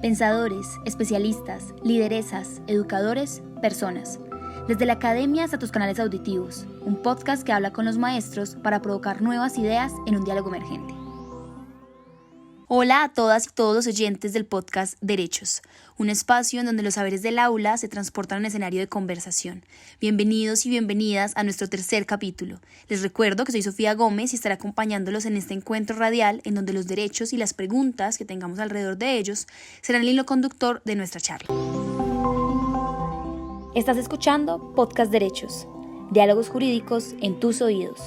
Pensadores, especialistas, lideresas, educadores, personas. Desde la academia hasta tus canales auditivos, un podcast que habla con los maestros para provocar nuevas ideas en un diálogo emergente. Hola a todas y todos los oyentes del podcast Derechos, un espacio en donde los saberes del aula se transportan a un escenario de conversación. Bienvenidos y bienvenidas a nuestro tercer capítulo. Les recuerdo que soy Sofía Gómez y estaré acompañándolos en este encuentro radial en donde los derechos y las preguntas que tengamos alrededor de ellos serán el hilo conductor de nuestra charla. Estás escuchando Podcast Derechos, diálogos jurídicos en tus oídos.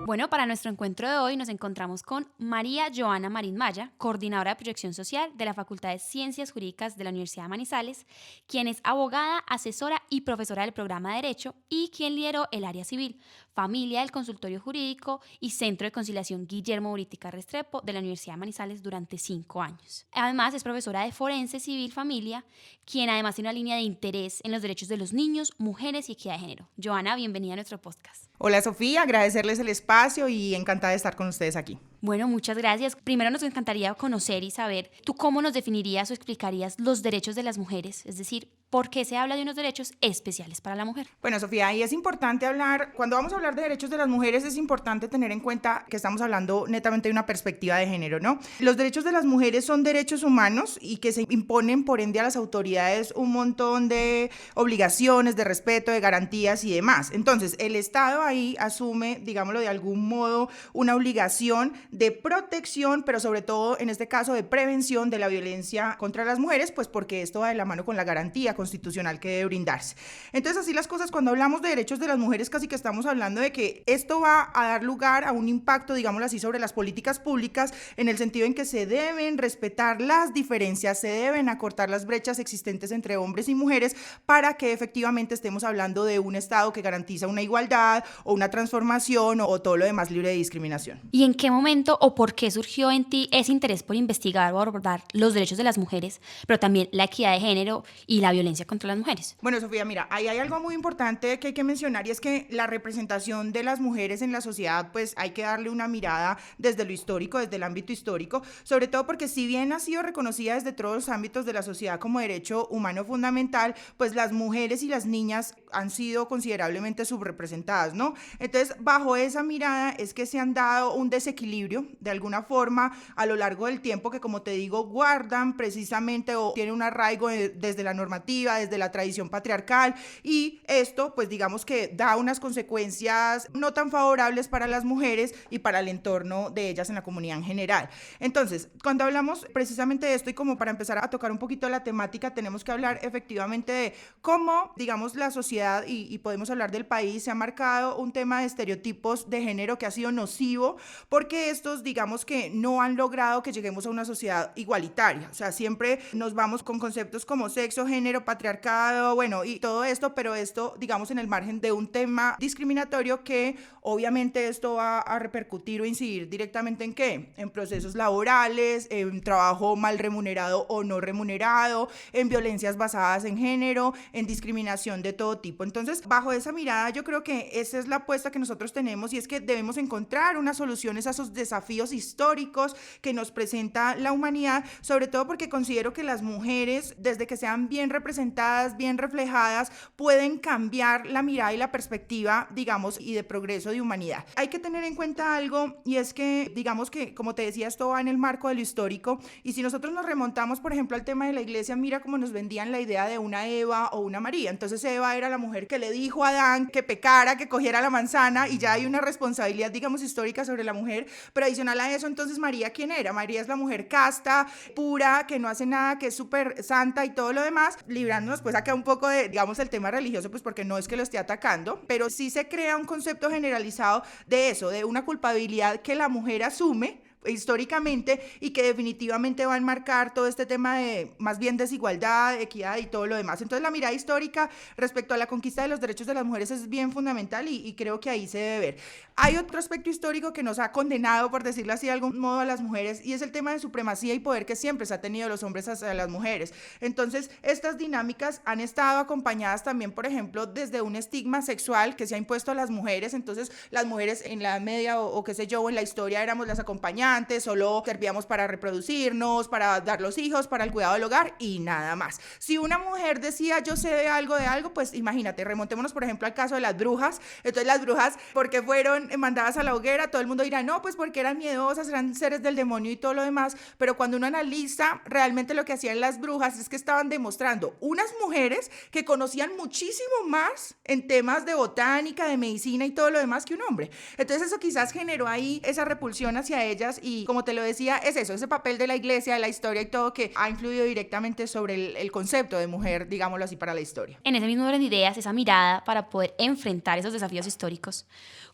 Bueno, para nuestro encuentro de hoy nos encontramos con María Joana Marín Maya, coordinadora de proyección social de la Facultad de Ciencias Jurídicas de la Universidad de Manizales, quien es abogada, asesora y profesora del programa de Derecho y quien lideró el área civil, familia del consultorio jurídico y Centro de Conciliación Guillermo Buritica Restrepo de la Universidad de Manizales durante 5 años. Además es profesora de Forense Civil Familia, quien además tiene una línea de interés en los derechos de los niños, mujeres y equidad de género. Joana, bienvenida a nuestro podcast. Hola Sofía, agradecerles el espacio y encantada de estar con ustedes aquí. Bueno, muchas gracias. Primero nos encantaría conocer y saber, ¿tú cómo nos definirías o explicarías los derechos de las mujeres? Es decir, ¿por qué se habla de unos derechos especiales para la mujer? Bueno, Sofía, y es importante hablar, cuando vamos a hablar de derechos de las mujeres, es importante tener en cuenta que estamos hablando netamente de una perspectiva de género, ¿no? Los derechos de las mujeres son derechos humanos y que se imponen por ende a las autoridades un montón de obligaciones, de respeto, de garantías y demás. Entonces, el Estado ahí asume, digámoslo de algún modo, una obligación de protección, pero sobre todo en este caso de prevención de la violencia contra las mujeres, pues porque esto va de la mano con la garantía constitucional que debe brindarse. Entonces, así las cosas, cuando hablamos de derechos de las mujeres, casi que estamos hablando de que esto va a dar lugar a un impacto, digámoslo así, sobre las políticas públicas, en el sentido en que se deben respetar las diferencias, se deben acortar las brechas existentes entre hombres y mujeres para que efectivamente estemos hablando de un Estado que garantiza una igualdad o una transformación o todo lo demás libre de discriminación. ¿Y en qué momento o por qué surgió en ti ese interés por investigar o abordar los derechos de las mujeres, pero también la equidad de género y la violencia contra las mujeres? Bueno, Sofía, mira, ahí hay algo muy importante que hay que mencionar y es que la representación de las mujeres en la sociedad, pues hay que darle una mirada desde lo histórico, desde el ámbito histórico, sobre todo porque si bien ha sido reconocida desde todos los ámbitos de la sociedad como derecho humano fundamental, pues las mujeres y las niñas han sido considerablemente subrepresentadas, ¿no? Entonces, bajo esa mirada es que se han dado un desequilibrio de alguna forma a lo largo del tiempo que, como te digo, guardan precisamente o tienen un arraigo desde la normativa, desde la tradición patriarcal, y esto pues digamos que da unas consecuencias no tan favorables para las mujeres y para el entorno de ellas en la comunidad en general. Entonces, cuando hablamos precisamente de esto y como para empezar a tocar un poquito la temática, tenemos que hablar efectivamente de cómo, digamos, la sociedad y podemos hablar del país, se ha marcado un tema de estereotipos de género que ha sido nocivo porque estos, digamos que no han logrado que lleguemos a una sociedad igualitaria. O sea, siempre nos vamos con conceptos como sexo, género, patriarcado, bueno, y todo esto, pero esto, digamos, en el margen de un tema discriminatorio que obviamente esto va a repercutir o incidir directamente ¿en qué? En procesos laborales, en trabajo mal remunerado o no remunerado, en violencias basadas en género, en discriminación de todo tipo. Entonces, bajo esa mirada, yo creo que esa es la apuesta que nosotros tenemos y es que debemos encontrar unas soluciones a esos desafíos históricos que nos presenta la humanidad, sobre todo porque considero que las mujeres, desde que sean bien representadas, bien reflejadas, pueden cambiar la mirada y la perspectiva, digamos, y de progreso de humanidad. Hay que tener en cuenta algo y es que, digamos que, como te decía, esto va en el marco de lo histórico y si nosotros nos remontamos, por ejemplo, al tema de la iglesia, mira cómo nos vendían la idea de una Eva o una María. Entonces Eva era la mujer que le dijo a Adán que pecara, que cogiera la manzana y ya hay una responsabilidad, digamos, histórica sobre la mujer, pero adicional a eso, entonces María, ¿quién era? María es la mujer casta, pura, que no hace nada, que es súper santa y todo lo demás, librándonos pues acá un poco de, digamos, el tema religioso, pues porque no es que lo esté atacando, pero sí se crea un concepto generalizado de eso, de una culpabilidad que la mujer asume históricamente y que definitivamente va a enmarcar todo este tema de más bien desigualdad, equidad y todo lo demás. Entonces la mirada histórica respecto a la conquista de los derechos de las mujeres es bien fundamental y creo que ahí se debe ver. Hay otro aspecto histórico que nos ha condenado, por decirlo así de algún modo, a las mujeres y es el tema de supremacía y poder que siempre se ha tenido los hombres hacia las mujeres. Entonces estas dinámicas han estado acompañadas también, por ejemplo, desde un estigma sexual que se ha impuesto a las mujeres. Entonces las mujeres en la media o qué sé yo, en la historia éramos las acompañantes, importante, solo servíamos para reproducirnos, para dar los hijos, para el cuidado del hogar y nada más. Si una mujer decía yo sé de algo, pues imagínate, remontémonos por ejemplo al caso de las brujas. Entonces las brujas, porque fueron mandadas a la hoguera, todo el mundo dirá, no, pues porque eran miedosas, eran seres del demonio y todo lo demás, pero cuando uno analiza realmente lo que hacían las brujas es que estaban demostrando unas mujeres que conocían muchísimo más en temas de botánica, de medicina y todo lo demás que un hombre. Entonces eso quizás generó ahí esa repulsión hacia ellas y como te lo decía, es eso, ese papel de la iglesia, de la historia y todo que ha influido directamente sobre el concepto de mujer, digámoslo así, para la historia. En ese mismo orden de ideas, esa mirada para poder enfrentar esos desafíos históricos,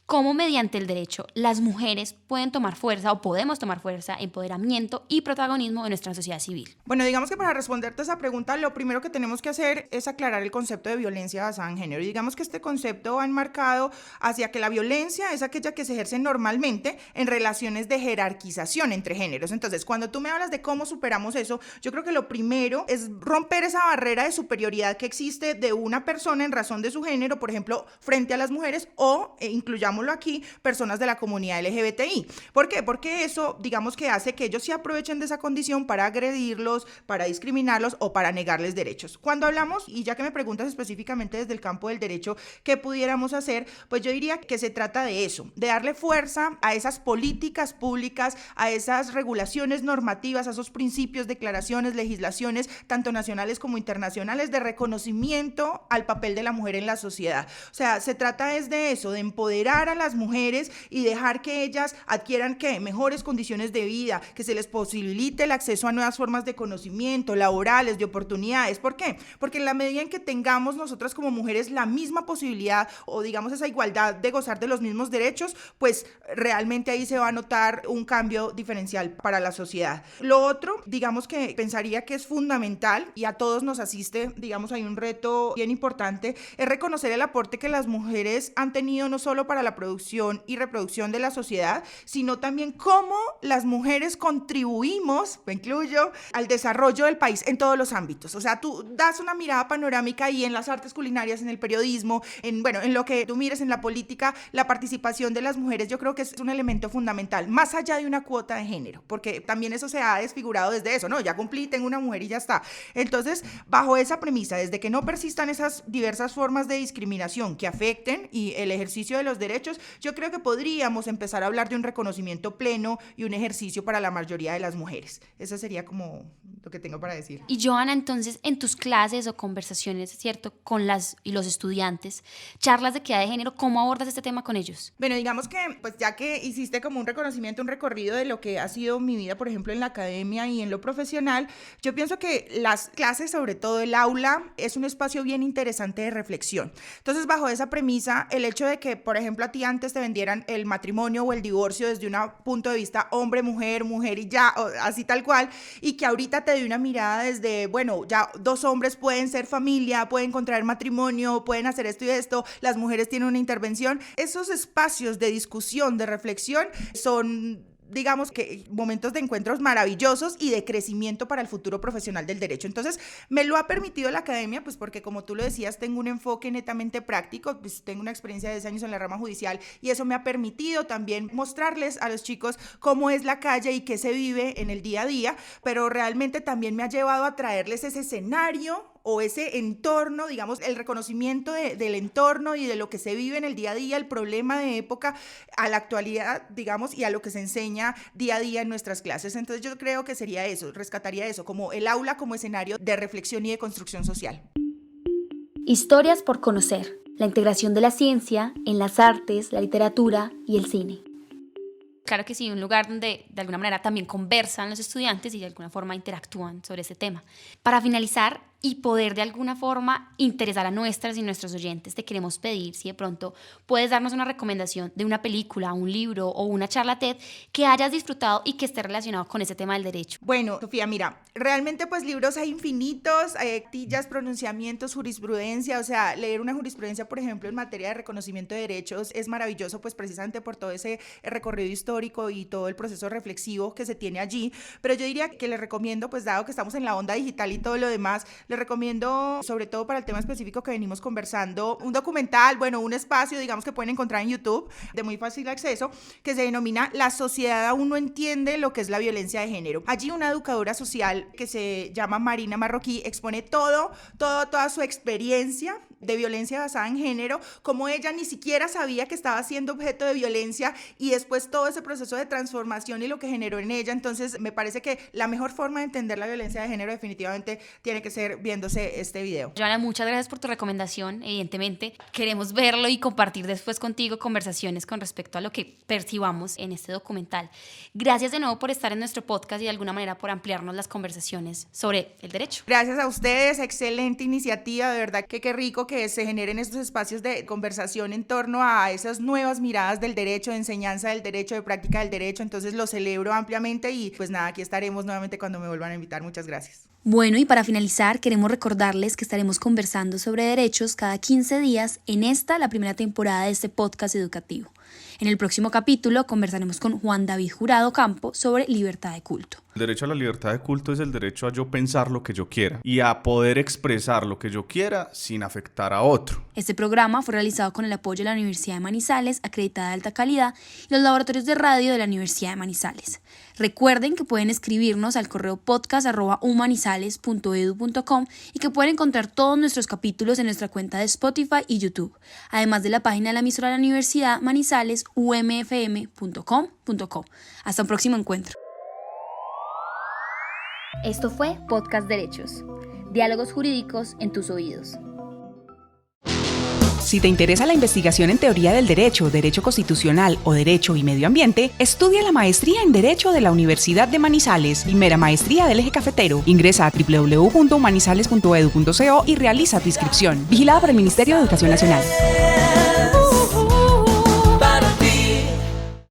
¿cómo mediante el derecho las mujeres pueden tomar fuerza o podemos tomar fuerza, empoderamiento y protagonismo en nuestra sociedad civil? Bueno, digamos que para responderte a esa pregunta, lo primero que tenemos que hacer es aclarar el concepto de violencia basada en género. Y digamos que este concepto va enmarcado hacia que la violencia es aquella que se ejerce normalmente en relaciones de jerarquización entre géneros. Entonces, cuando tú me hablas de cómo superamos eso, yo creo que lo primero es romper esa barrera de superioridad que existe de una persona en razón de su género, por ejemplo, frente a las mujeres o incluyámoslo aquí, personas de la comunidad LGBTI. ¿Por qué? Porque eso, digamos que hace que ellos se aprovechen de esa condición para agredirlos, para discriminarlos o para negarles derechos. Cuando hablamos, y ya que me preguntas específicamente desde el campo del derecho, ¿qué pudiéramos hacer? Pues yo diría que se trata de eso, de darle fuerza a esas políticas públicas, a esas regulaciones normativas, a esos principios, declaraciones, legislaciones, tanto nacionales como internacionales, de reconocimiento al papel de la mujer en la sociedad. O sea, se trata es de eso, de empoderar a las mujeres y dejar que ellas adquieran ¿qué? Mejores condiciones de vida, que se les posibilite el acceso a nuevas formas de conocimiento, laborales, de oportunidades. ¿Por qué? Porque en la medida en que tengamos nosotras como mujeres la misma posibilidad o digamos esa igualdad de gozar de los mismos derechos, pues realmente ahí se va a notar un cambio diferencial para la sociedad. Lo otro, digamos que pensaría que es fundamental y a todos nos asiste, digamos hay un reto bien importante, es reconocer el aporte que las mujeres han tenido no solo para la producción y reproducción de la sociedad, sino también cómo las mujeres contribuimos, me incluyo, al desarrollo del país en todos los ámbitos. O sea, tú das una mirada panorámica y en las artes culinarias, en el periodismo, en lo que tú mires en la política, la participación de las mujeres yo creo que es un elemento fundamental, más allá de una cuota de género, porque también eso se ha desfigurado desde eso, ¿no? Ya cumplí, tengo una mujer y ya está. Entonces, bajo esa premisa, desde que no persistan esas diversas formas de discriminación que afecten y el ejercicio de los derechos, yo creo que podríamos empezar a hablar de un reconocimiento pleno y un ejercicio para la mayoría de las mujeres. Eso sería como lo que tengo para decir. Y Johanna, entonces, en tus clases o conversaciones, ¿cierto?, con las y los estudiantes, charlas de equidad de género, ¿cómo abordas este tema con ellos? Bueno, digamos que, pues ya que hiciste como un reconocimiento, un recorrido de lo que ha sido mi vida, por ejemplo, en la academia y en lo profesional, yo pienso que las clases, sobre todo el aula, es un espacio bien interesante de reflexión. Entonces, bajo esa premisa, el hecho de que, por ejemplo, a ti antes te vendieran el matrimonio o el divorcio desde un punto de vista hombre, mujer, mujer y ya, o así tal cual, y que ahorita te dé una mirada desde, bueno, ya dos hombres pueden ser familia, pueden contraer matrimonio, pueden hacer esto y esto, las mujeres tienen una intervención. Esos espacios de discusión, de reflexión, son digamos que momentos de encuentros maravillosos y de crecimiento para el futuro profesional del derecho. Entonces, me lo ha permitido la academia, pues porque como tú lo decías, tengo un enfoque netamente práctico, pues tengo una experiencia de 10 años en la rama judicial y eso me ha permitido también mostrarles a los chicos cómo es la calle y qué se vive en el día a día, pero realmente también me ha llevado a traerles ese escenario o ese entorno, digamos, el reconocimiento del entorno y de lo que se vive en el día a día, el problema de época a la actualidad, digamos, y a lo que se enseña día a día en nuestras clases. Entonces yo creo que sería eso, rescataría eso, como el aula como escenario de reflexión y de construcción social. Historias por conocer, la integración de la ciencia en las artes, la literatura y el cine. Claro que sí, un lugar donde de alguna manera también conversan los estudiantes y de alguna forma interactúan sobre ese tema. Para finalizar y poder de alguna forma interesar a nuestras y nuestros oyentes, te queremos pedir si de pronto puedes darnos una recomendación de una película, un libro o una charla TED que hayas disfrutado y que esté relacionado con ese tema del derecho. Bueno, Sofía, mira, realmente pues libros hay infinitos, tillas, pronunciamientos, jurisprudencia, o sea, leer una jurisprudencia, por ejemplo, en materia de reconocimiento de derechos es maravilloso, pues precisamente por todo ese recorrido histórico y todo el proceso reflexivo que se tiene allí, pero yo diría que les recomiendo, pues dado que estamos en la onda digital y todo lo demás, les recomiendo, sobre todo para el tema específico que venimos conversando, un documental, un espacio, digamos, que pueden encontrar en YouTube de muy fácil acceso, que se denomina La sociedad aún no entiende lo que es la violencia de género. Allí una educadora social que se llama Marina Marroquí expone toda su experiencia de violencia basada en género, como ella ni siquiera sabía que estaba siendo objeto de violencia y después todo ese proceso de transformación y lo que generó en ella. Entonces me parece que la mejor forma de entender la violencia de género definitivamente tiene que ser viéndose este video. Joana, muchas gracias por tu recomendación. Evidentemente queremos verlo y compartir después contigo conversaciones con respecto a lo que percibamos en este documental. Gracias de nuevo por estar en nuestro podcast y de alguna manera por ampliarnos las conversaciones sobre el derecho. Gracias a ustedes, excelente iniciativa, de verdad que qué rico que se generen estos espacios de conversación en torno a esas nuevas miradas del derecho, de enseñanza del derecho, de práctica del derecho. Entonces lo celebro ampliamente y pues nada, aquí estaremos nuevamente cuando me vuelvan a invitar. Muchas gracias. Bueno, y para finalizar, queremos recordarles que estaremos conversando sobre derechos cada 15 días en la primera temporada de este podcast educativo. En el próximo capítulo conversaremos con Juan David Jurado Campo sobre libertad de culto. El derecho a la libertad de culto es el derecho a yo pensar lo que yo quiera y a poder expresar lo que yo quiera sin afectar a otro. Este programa fue realizado con el apoyo de la Universidad de Manizales, acreditada de alta calidad, y los laboratorios de radio de la Universidad de Manizales. Recuerden que pueden escribirnos al correo podcast@umanizales.edu.com y que pueden encontrar todos nuestros capítulos en nuestra cuenta de Spotify y YouTube, además de la página de la emisora de la Universidad Manizales, umfm.com.co. Hasta un próximo encuentro. Esto fue Podcast Derechos. Diálogos jurídicos en tus oídos. Si te interesa la investigación en teoría del derecho, derecho constitucional o derecho y medio ambiente, estudia la maestría en Derecho de la Universidad de Manizales, primera maestría del Eje Cafetero. Ingresa a www.manizales.edu.co y realiza tu inscripción. Vigilada por el Ministerio de Educación Nacional.